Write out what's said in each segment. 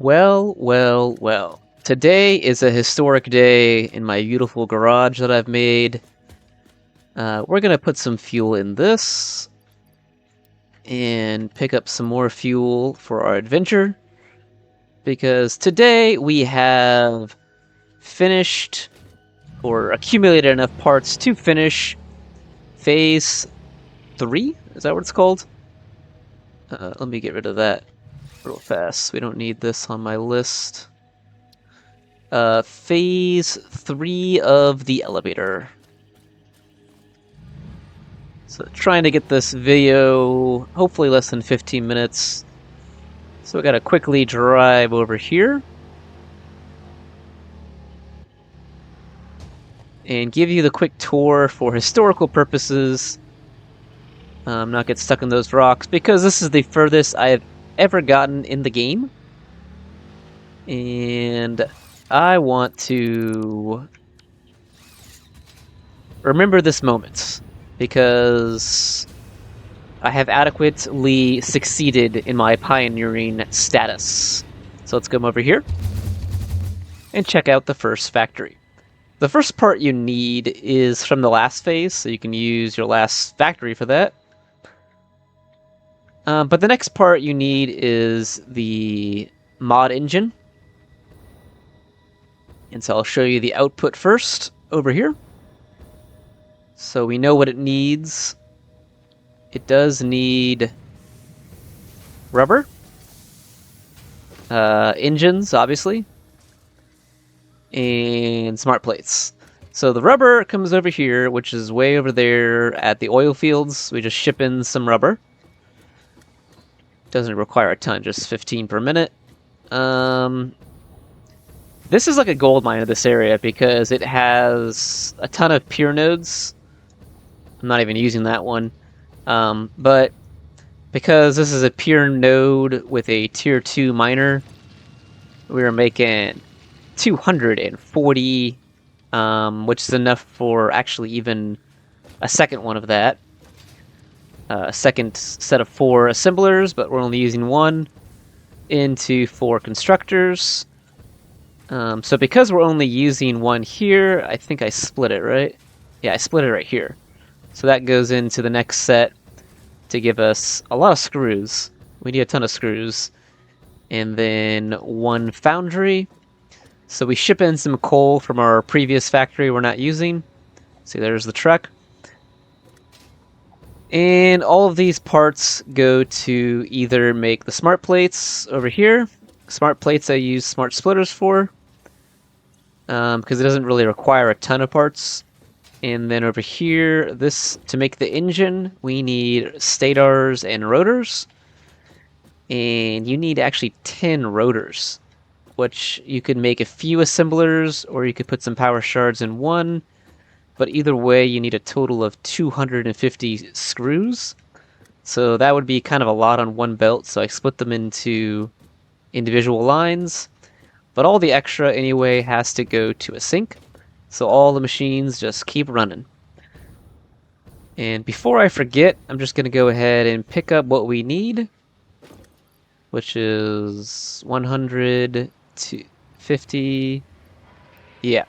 Well, well, well. Today is a historic day in my beautiful garage that I've made. We're gonna put some fuel in this and pick up some more fuel for our adventure. Because today we have finished or accumulated enough parts to finish phase 3? Is that what it's called? Let me get rid of that real fast. We don't need this on my list. Phase 3 of the elevator. So trying to get this video hopefully less than 15 minutes. So we gotta quickly drive over here and give you the quick tour for historical purposes. Not get stuck in those rocks because this is the furthest I've ever gotten in the game. And I want to remember this moment because I have adequately succeeded in my pioneering status. So let's come over here and check out the first factory. The first part you need is from the last phase, so you can use your last factory for that. But the next part you need is the mod engine. And so I'll show you the output first over here. So we know what it needs. It does need rubber, engines, obviously, and smart plates. So the rubber comes over here, which is way over there at the oil fields. We just ship in some rubber. Doesn't require a ton, just 15 per minute. This is like a gold mine of this area because it has a ton of pier nodes. I'm not even using that one. But because this is a pier node with a tier 2 miner, we are making 240, which is enough for actually even a second one of that. A second set of 4 assemblers, but we're only using one into 4 constructors. So because we're only using one here, I think I split it, right? Yeah, I split it right here. So that goes into the next set to give us a lot of screws. We need a ton of screws. And then 1 foundry. So we ship in some coal from our previous factory we're not using. See, there's the truck. And all of these parts go to either make the smart plates over here. Smart plates I use smart splitters for, because it doesn't really require a ton of parts. And then over here, this to make the engine, we need stators and rotors. And you need actually 10 rotors, which you could make a few assemblers, or you could put some power shards in one. But either way, you need a total of 250 screws. So that would be kind of a lot on one belt, so I split them into individual lines. But all the extra, anyway, has to go to a sink. So all the machines just keep running. And before I forget, I'm just going to go ahead and pick up what we need, which is 100 to 50. Yeah.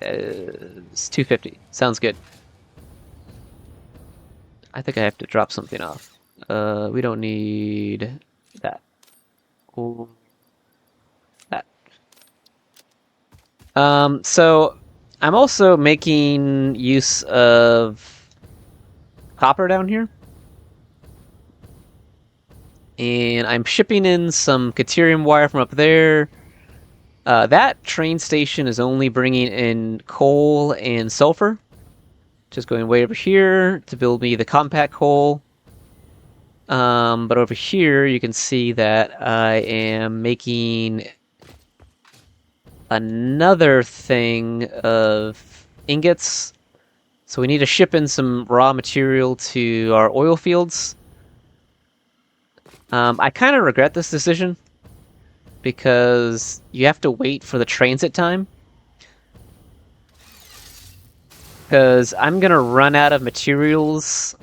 It's 250. Sounds good. I think I have to drop something off. We don't need that. Or that. So I'm also making use of copper down here. And I'm shipping in some Caterium wire from up there. That train station is only bringing in coal and sulfur. Just going way over here to build me the compact coal. But over here you can see that I am making another thing of ingots. So we need to ship in some raw material to our oil fields. I kind of regret this decision, because you have to wait for the transit time. Because I'm going to run out of materials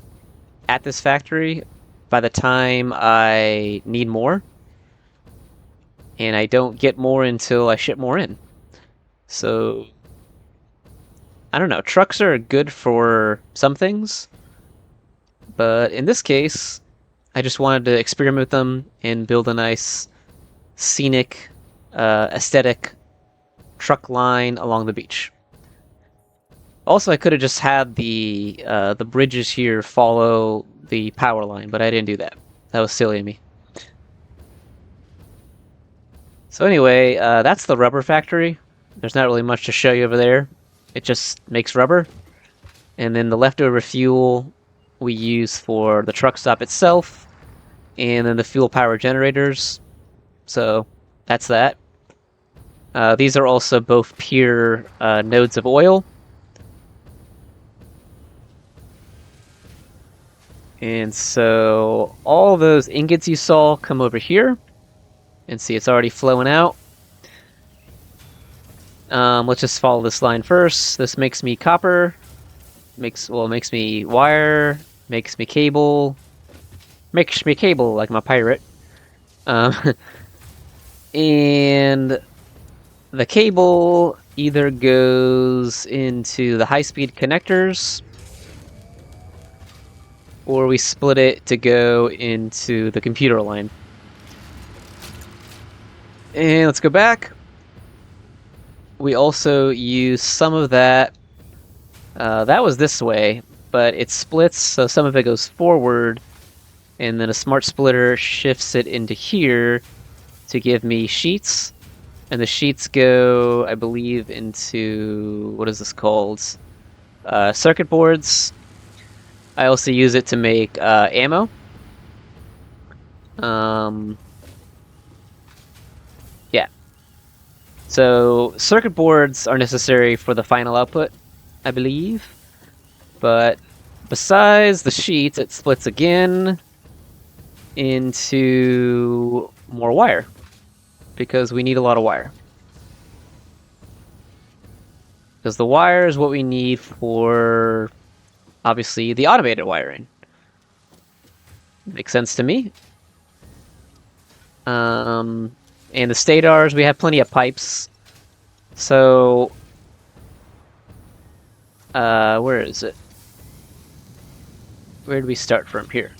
at this factory by the time I need more. and I don't get more until I ship more in. So, I don't know. Trucks are good for some things, but in this case, I just wanted to experiment with them and build a nice, scenic, aesthetic truck line along the beach. Also, I could have just had the bridges here follow the power line, but I didn't do that. That was silly of me. So anyway, that's the rubber factory. There's not really much to show you over there. It just makes rubber. And then the leftover fuel we use for the truck stop itself, and then the fuel power generators. So that's that. These are also both pure nodes of oil. And so all those ingots you saw come over here. And see, it's already flowing out. Let's just follow this line first. This makes me copper. Makes me wire. Makes me cable. Makes me cable like my pirate. And the cable either goes into the high-speed connectors, or we split it to go into the computer line. And let's go back. We also use some of that. That was this way, but it splits, so some of it goes forward, and then a smart splitter shifts it into here to give me sheets. And the sheets go, I believe, into, what is this called? Circuit boards. I also use it to make ammo. Yeah. So circuit boards are necessary for the final output, I believe. But besides the sheets, it splits again into more wire, because we need a lot of wire. Because the wire is what we need for, obviously, the automated wiring. Makes sense to me. And the stators, we have plenty of pipes. So, where is it? Where do we start from here?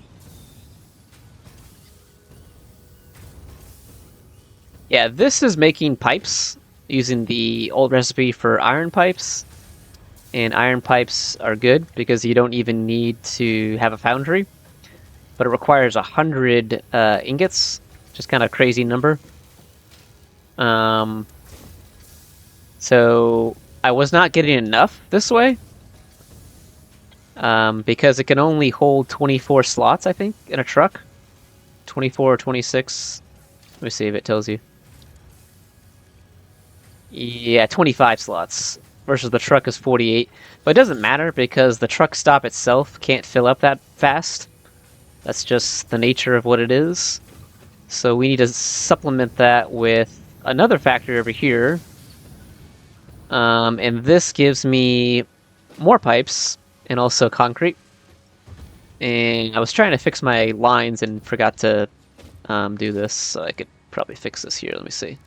Yeah, this is making pipes using the old recipe for iron pipes. And iron pipes are good because you don't even need to have a foundry. But it requires 100 ingots, just kind of a crazy number. So I was not getting enough this way. Because it can only hold 24 slots, I think, in a truck. 24 or 26. Let me see if it tells you. Yeah, 25 slots versus the truck is 48. But it doesn't matter because the truck stop itself can't fill up that fast. That's just the nature of what it is. So we need to supplement that with another factory over here. And this gives me more pipes and also concrete. And I was trying to fix my lines and forgot to do this, so I could probably fix this here. Let me see.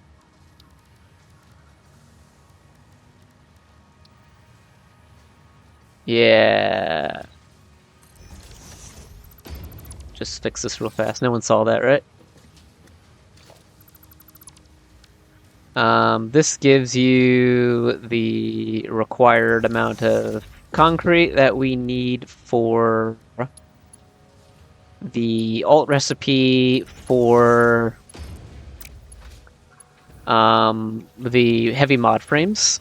Yeah. Just fix this real fast. No one saw that, right? This gives you the required amount of concrete that we need for the alt recipe for the heavy mod frames.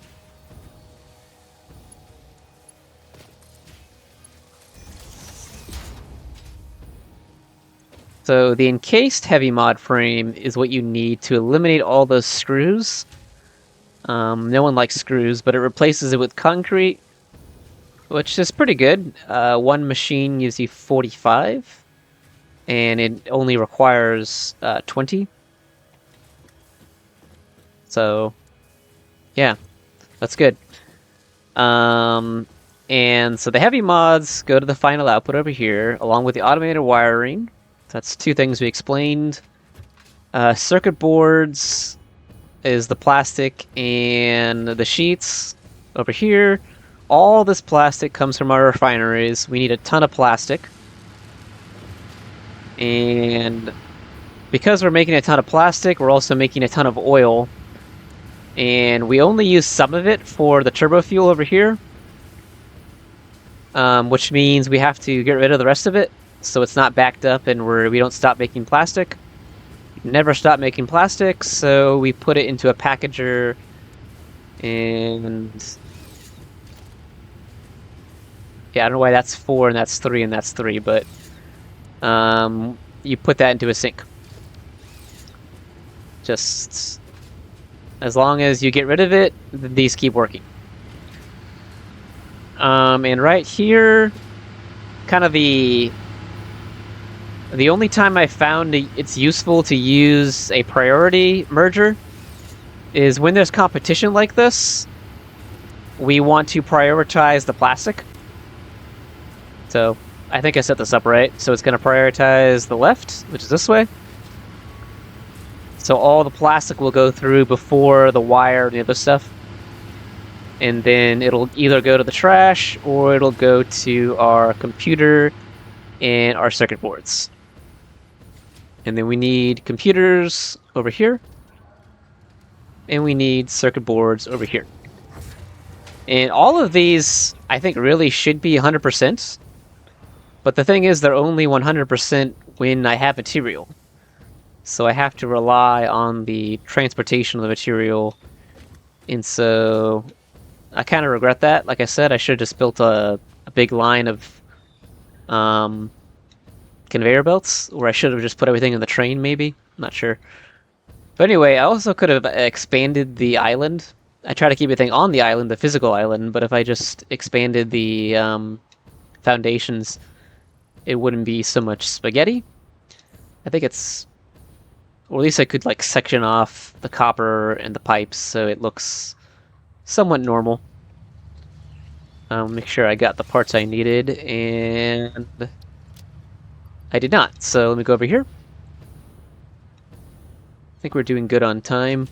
So the encased heavy mod frame is what you need to eliminate all those screws. No one likes screws, but it replaces it with concrete, which is pretty good. One machine gives you 45, and it only requires 20. So, yeah, that's good. And so the heavy mods go to the final output over here, along with the automated wiring. That's two things we explained. Circuit boards is the plastic and the sheets over here. All this plastic comes from our refineries. We need a ton of plastic. And because we're making a ton of plastic, we're also making a ton of oil. And we only use some of it for the turbo fuel over here. Which means we have to get rid of the rest of it, so it's not backed up and we don't stop making plastic. Never stop making plastic, so we put it into a packager, and yeah, I don't know why that's 4 and that's 3 and that's 3, but you put that into a sink. Just as long as you get rid of it, these keep working. And right here, kind of the only time I found it's useful to use a priority merger is when there's competition like this. We want to prioritize the plastic. So I think I set this up right. So it's going to prioritize the left, which is this way. So all the plastic will go through before the wire and the other stuff. And then it'll either go to the trash or it'll go to our computer and our circuit boards. And then we need computers over here. And we need circuit boards over here. And all of these, I think, really should be 100%. But the thing is, they're only 100% when I have material. So I have to rely on the transportation of the material. And so I kind of regret that. Like I said, I should have just built a big line of conveyor belts, or I should have just put everything in the train, maybe. I'm not sure. But anyway, I also could have expanded the island. I try to keep everything on the island, the physical island, but if I just expanded the foundations, it wouldn't be so much spaghetti. I think it's... or at least I could, like, section off the copper and the pipes so it looks somewhat normal. Make sure I got the parts I needed, and I did not. So let me go over here. I think we're doing good on time.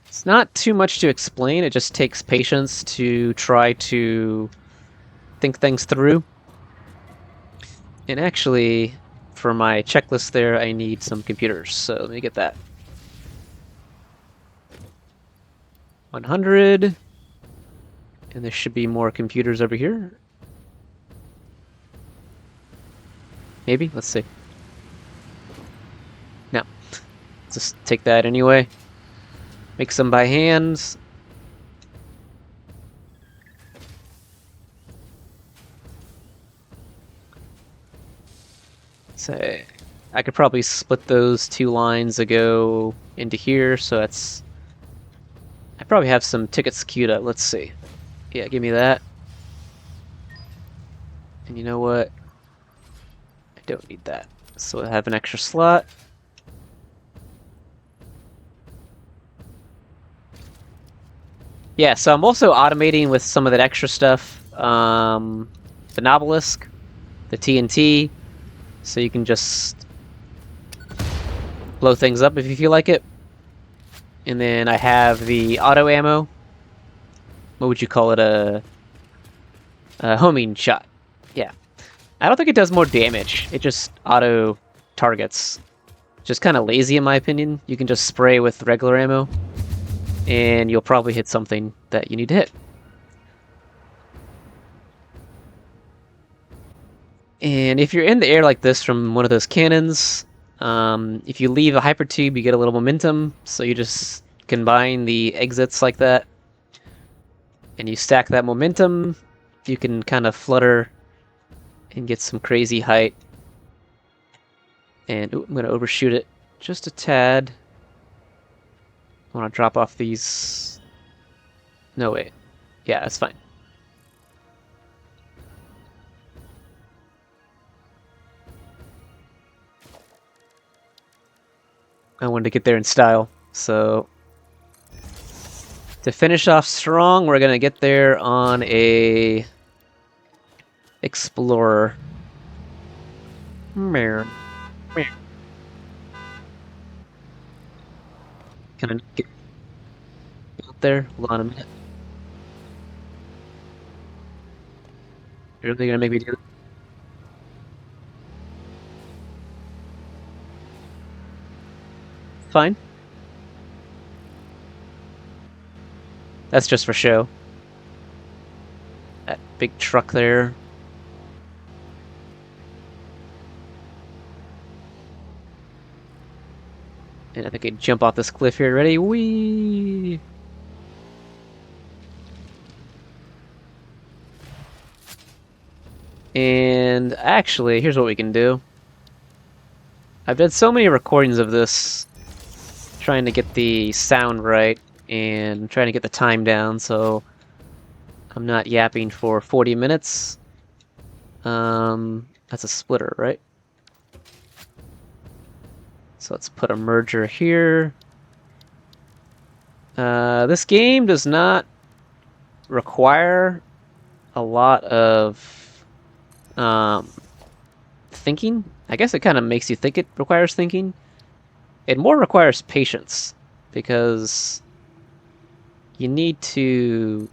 It's not too much to explain. It just takes patience to try to think things through. And actually, for my checklist there, I need some computers. So let me get that. 100. And there should be more computers over here. Maybe? Let's see. No. Just take that anyway. Make some by hand. So I could probably split those 2 lines that go into here, so that's... I probably have some tickets queued up. Let's see. Yeah, give me that. And you know what? I don't need that. So I have an extra slot. Yeah, so I'm also automating with some of that extra stuff. The Nobelisk, the TNT, so you can just blow things up if you feel like it. And then I have the auto ammo. What would you call it? A homing shot. Yeah. I don't think it does more damage. It just auto targets. Just kind of lazy in my opinion. You can just spray with regular ammo, and you'll probably hit something that you need to hit. And if you're in the air like this from one of those cannons, if you leave a hypertube, you get a little momentum, so you just combine the exits like that, and you stack that momentum, you can kind of flutter and get some crazy height. And ooh, I'm going to overshoot it just a tad. I want to drop off these... No, wait. Yeah, that's fine. I wanted to get there in style, so... To finish off strong, we're going to get there on a... Explorer. Can I get out there? Hold on a minute. You're really gonna make me do that? Fine. That's just for show. That big truck there. And I think I jump off this cliff here. Ready? Whee! And actually, here's what we can do. I've done so many recordings of this, trying to get the sound right and trying to get the time down, so I'm not yapping for 40 minutes. That's a splitter, right? So let's put a merger here. This game does not require a lot of thinking. I guess it kind of makes you think it requires thinking. It more requires patience, because you need to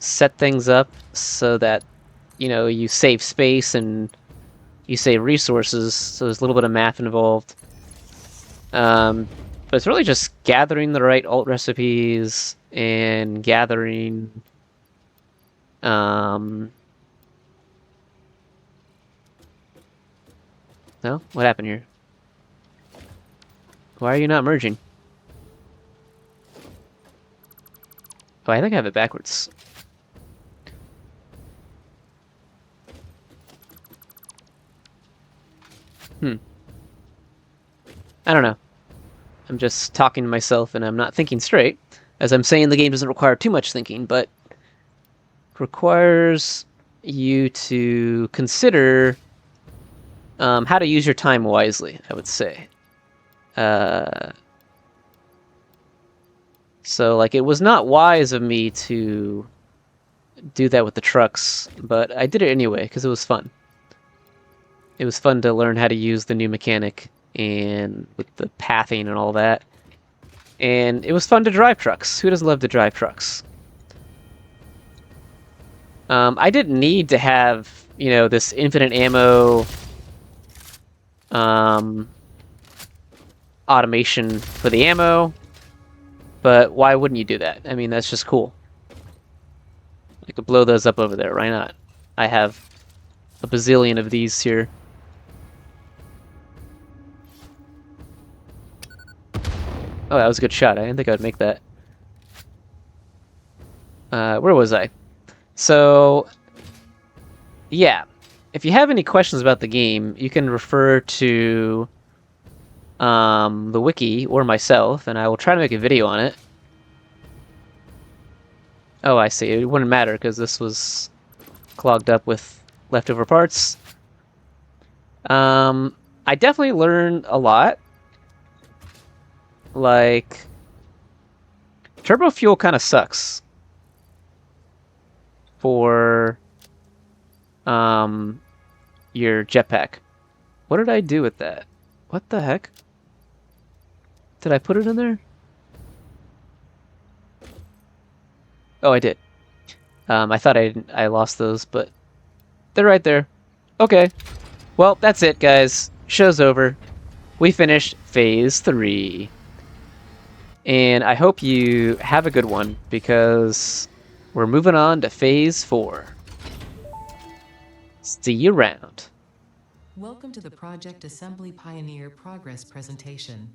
set things up so that, you know, you save space and you save resources, so there's a little bit of math involved. But it's really just gathering the right alt recipes and gathering no? What happened here? Why are you not merging? Oh, I think I have it backwards. I don't know. I'm just talking to myself and I'm not thinking straight. As I'm saying, the game doesn't require too much thinking, but requires you to consider how to use your time wisely, I would say. So, like, it was not wise of me to do that with the trucks, but I did it anyway because it was fun. It was fun to learn how to use the new mechanic and with the pathing and all that. And it was fun to drive trucks. Who doesn't love to drive trucks? I didn't need to have, you know, this infinite ammo automation for the ammo, but why wouldn't you do that? I mean, that's just cool. I could blow those up over there. Why not? I have a bazillion of these here. Oh, that was a good shot. I didn't think I would make that. Where was I? So, yeah. If you have any questions about the game, you can refer to the wiki or myself, and I will try to make a video on it. Oh, I see. It wouldn't matter because this was clogged up with leftover parts. I definitely learned a lot. Like, turbo fuel kind of sucks for your jetpack. What did I do with that? What the heck? Did I put it in there? Oh, I did. I thought I lost those, but they're right there. Okay. Well, that's it, guys. Show's over. We finished Phase 3. And I hope you have a good one, because we're moving on to Phase 4. See you around. Welcome to the Project Assembly Pioneer Progress presentation.